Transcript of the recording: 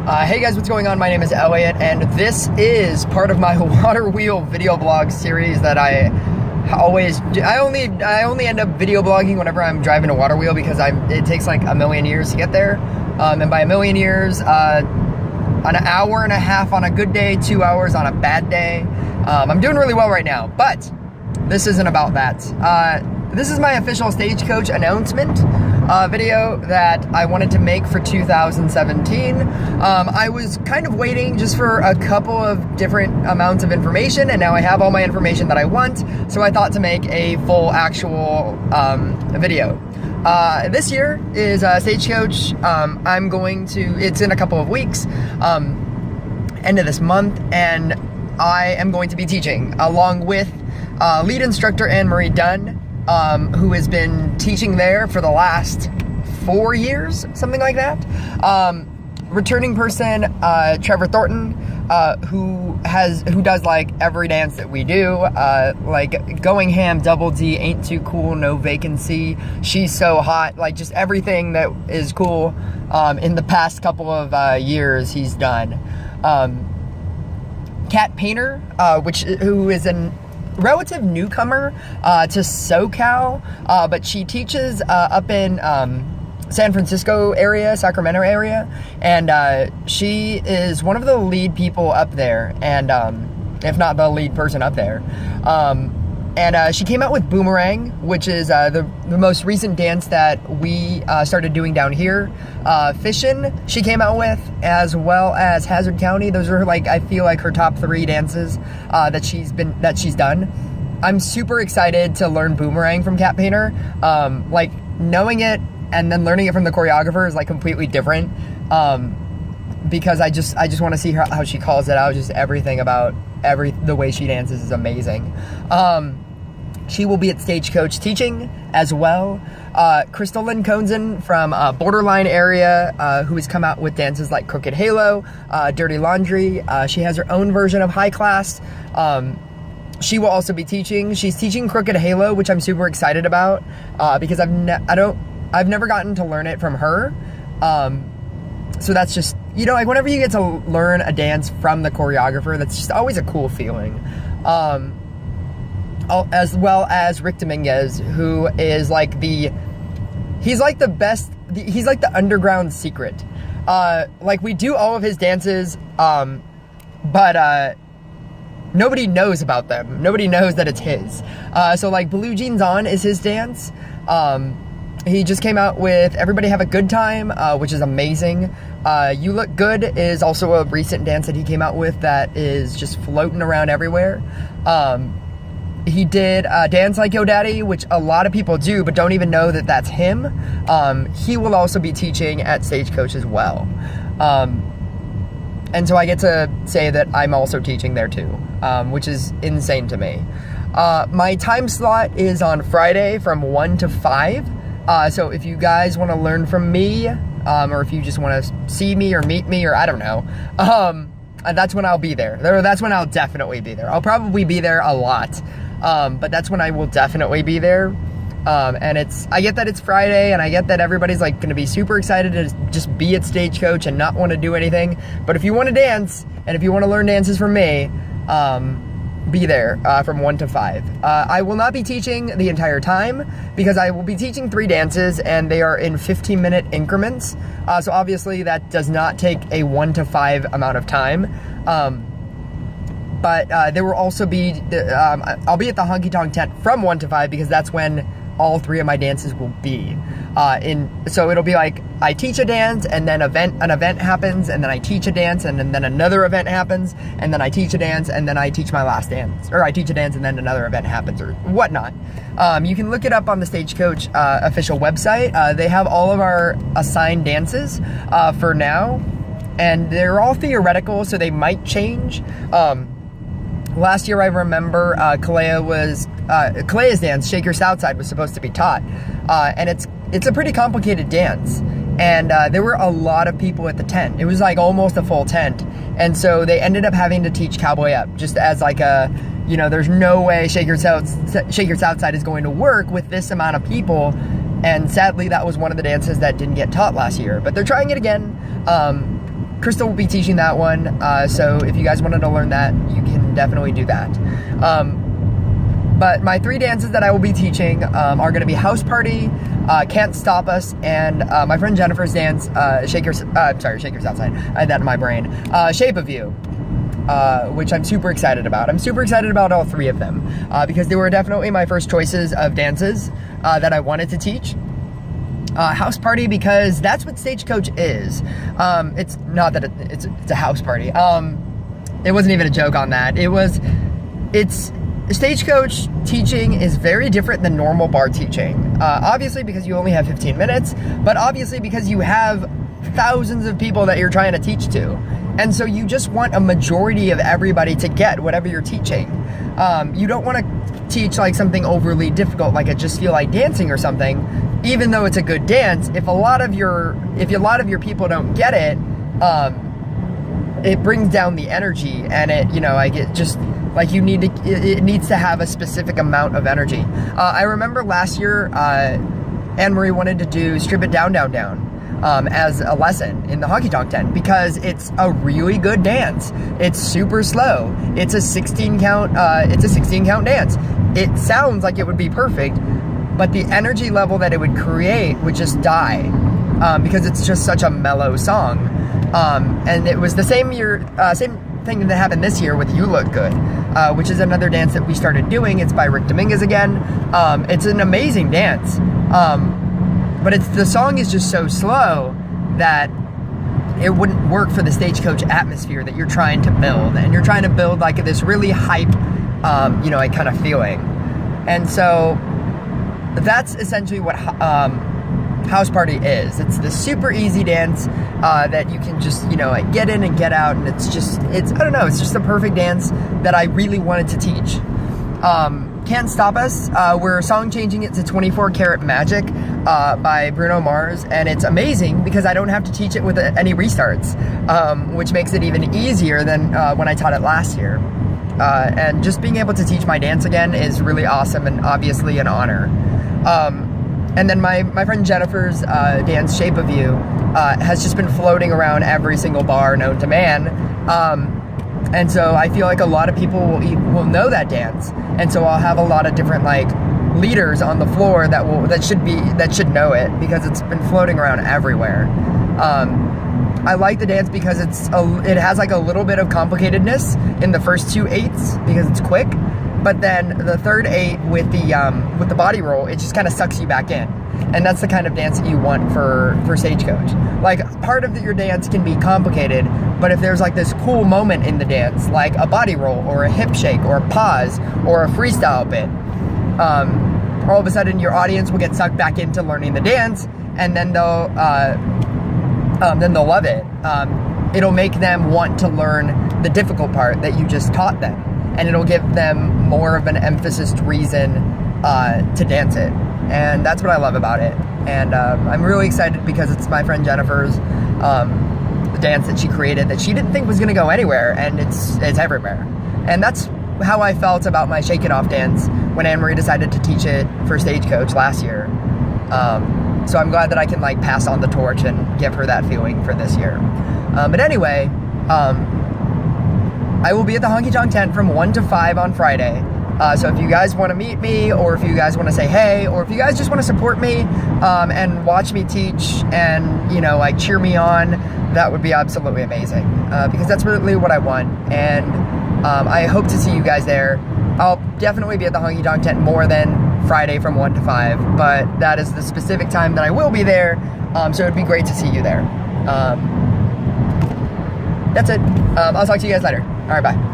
Hey guys, what's going on? My name is Elliot, and this is part of my water wheel video blog series that I always do. I only end up video blogging whenever I'm driving a water wheel because it takes like a million years to get there. And by a million years, an hour and a half on a good day, 2 hours on a bad day. I'm doing really well right now, but this isn't about that. This is my official Stagecoach announcement video that I wanted to make for 2017. I was kind of waiting just for a couple of different amounts of information, and now I have all my information that I want, so I thought to make a full actual video. This year is Stagecoach. It's in a couple of weeks, end of this month, and I am going to be teaching along with lead instructor Anne-Marie Dunn, who has been teaching there for the last 4 years, something like that. Returning person, Trevor Thornton, who does like every dance that we do, like Going Ham, Double D, Ain't Too Cool, No Vacancy, She's So Hot, like just everything that is cool in the past couple of years he's done. Kat Painter, who is an relative newcomer to SoCal, but she teaches up in San Francisco area, Sacramento area, and she is one of the lead people up there, and if not the lead person up there. And she came out with Boomerang, which is the most recent dance that we started doing down here. Fishin' she came out with, as well as Hazard County. Those are like, I feel like her top 3 dances that she's done. I'm super excited to learn Boomerang from Kat Painter. Like knowing it and then learning it from the choreographer is like completely different. Because I just want to see how she calls it out. Just everything about the way she dances is amazing. She will be at Stagecoach teaching as well. Crystal Lynn Conzen from Borderline area, who has come out with dances like Crooked Halo, Dirty Laundry. She has her own version of High Class. She will also be teaching. She's teaching Crooked Halo, which I'm super excited about because I've never gotten to learn it from her. So that's just, like whenever you get to learn a dance from the choreographer, that's just always a cool feeling. As well as Rick Dominguez, who is like he's like the underground secret. Like we do all of his dances, but nobody knows about them. Nobody knows that it's his. So like Blue Jeans On is his dance. He just came out with Everybody Have a Good Time, which is amazing. You Look Good is also a recent dance that he came out with that is just floating around everywhere. He did Dance Like Yo Daddy, which a lot of people do, but don't even know that that's him. He will also be teaching at Stagecoach as well. And so I get to say that I'm also teaching there too, which is insane to me. My time slot is on Friday from 1 to 5. So if you guys want to learn from me, or if you just want to see me or meet me, or I don't know, that's when I'll be there. That's when I'll definitely be there. I'll probably be there a lot, but that's when I will definitely be there. And I get that it's Friday, and I get that everybody's like going to be super excited to just be at Stagecoach and not want to do anything. But if you want to dance, and if you want to learn dances from me, be there from 1 to 5. I will not be teaching the entire time because I will be teaching 3 dances, and they are in 15-minute increments. So obviously that does not take a 1 to 5 amount of time. But there will also be, I'll be at the Honky Tonk Tent from 1 to 5 because that's when all 3 of my dances will be. So it'll be like I teach a dance, and then an event happens, and then I teach a dance, and then another event happens, and then I teach a dance, and then I teach my last dance, or I teach a dance and then another event happens, or whatnot. You can look it up on the Stagecoach official website. They have all of our assigned dances for now, and they're all theoretical, so they might change. Last year, I remember Kalea's dance, Shake Your Southside, was supposed to be taught, and it's a pretty complicated dance, and there were a lot of people at the tent. It was like almost a full tent, and so they ended up having to teach Cowboy Up just as like a, there's no way Shake Your Southside is going to work with this amount of people, and sadly that was one of the dances that didn't get taught last year, but they're trying it again. Crystal will be teaching that one, so if you guys wanted to learn that, you can definitely do that. But my 3 dances that I will be teaching are going to be House Party, Can't Stop Us, and my friend Jennifer's dance, Shake Yourself Outside. I had that in my brain. Shape of You, which I'm super excited about. I'm super excited about all 3 of them because they were definitely my first choices of dances that I wanted to teach. House Party because that's what Stagecoach is. It's not that it's a house party. It wasn't even a joke on that. It's Stagecoach teaching is very different than normal bar teaching. Obviously because you only have 15 minutes, but obviously because you have thousands of people that you're trying to teach to. And so you just want a majority of everybody to get whatever you're teaching. You don't want to teach like something overly difficult, like a Just Feel Like Dancing or something, even though it's a good dance. If a lot of your people don't get it, it brings down the energy, and it, like it just like it needs to have a specific amount of energy. I remember last year, Anne-Marie wanted to do Strip It Down, Down, Down. As a lesson in the honky tonk tent because it's a really good dance. It's super slow. It's a 16 count dance. It sounds like it would be perfect, but the energy level that it would create would just die because it's just such a mellow song. And it was the same thing that happened this year with You Look Good, which is another dance that we started doing. It's by Rick Dominguez again. It's an amazing dance. But the song is just so slow that it wouldn't work for the Stagecoach atmosphere that you're trying to build. And you're trying to build like this really hype, like kind of feeling. And so that's essentially what House Party is. It's the super easy dance that you can just, like get in and get out. And it's just the perfect dance that I really wanted to teach. Can't Stop Us, we're song changing it to 24 Karat Magic by Bruno Mars, and it's amazing because I don't have to teach it with any restarts, which makes it even easier than when I taught it last year. And just being able to teach my dance again is really awesome and obviously an honor. And then my friend Jennifer's dance, Shape of You, has just been floating around every single bar known to man. And so I feel like a lot of people will know that dance, and so I'll have a lot of different like leaders on the floor that should know it because it's been floating around everywhere. I like the dance because it has like a little bit of complicatedness in the first 2 eights because it's quick, but then the third 8 with the body roll, it just kind of sucks you back in. And that's the kind of dance that you want for Stagecoach. Like, part of your dance can be complicated, but if there's like this cool moment in the dance, like a body roll or a hip shake or a pause or a freestyle bit, all of a sudden your audience will get sucked back into learning the dance, and then they'll love it. It'll make them want to learn the difficult part that you just taught them, and it'll give them more of an emphasized reason to dance it. And that's what I love about it. And I'm really excited because it's my friend Jennifer's the dance that she created that she didn't think was going to go anywhere, and it's everywhere. And that's how I felt about my Shake It Off dance when Anne-Marie decided to teach it for Stagecoach last year. So I'm glad that I can like pass on the torch and give her that feeling for this year. But anyway, I will be at the Honky Tonk Tent from 1 to 5 on Friday. So if you guys want to meet me, or if you guys want to say hey, or if you guys just want to support me and watch me teach and, like cheer me on, that would be absolutely amazing because that's really what I want. And I hope to see you guys there. I'll definitely be at the Honky Tonk Tent more than Friday from 1 to 5, but that is the specific time that I will be there. So it'd be great to see you there. That's it. I'll talk to you guys later. All right, bye.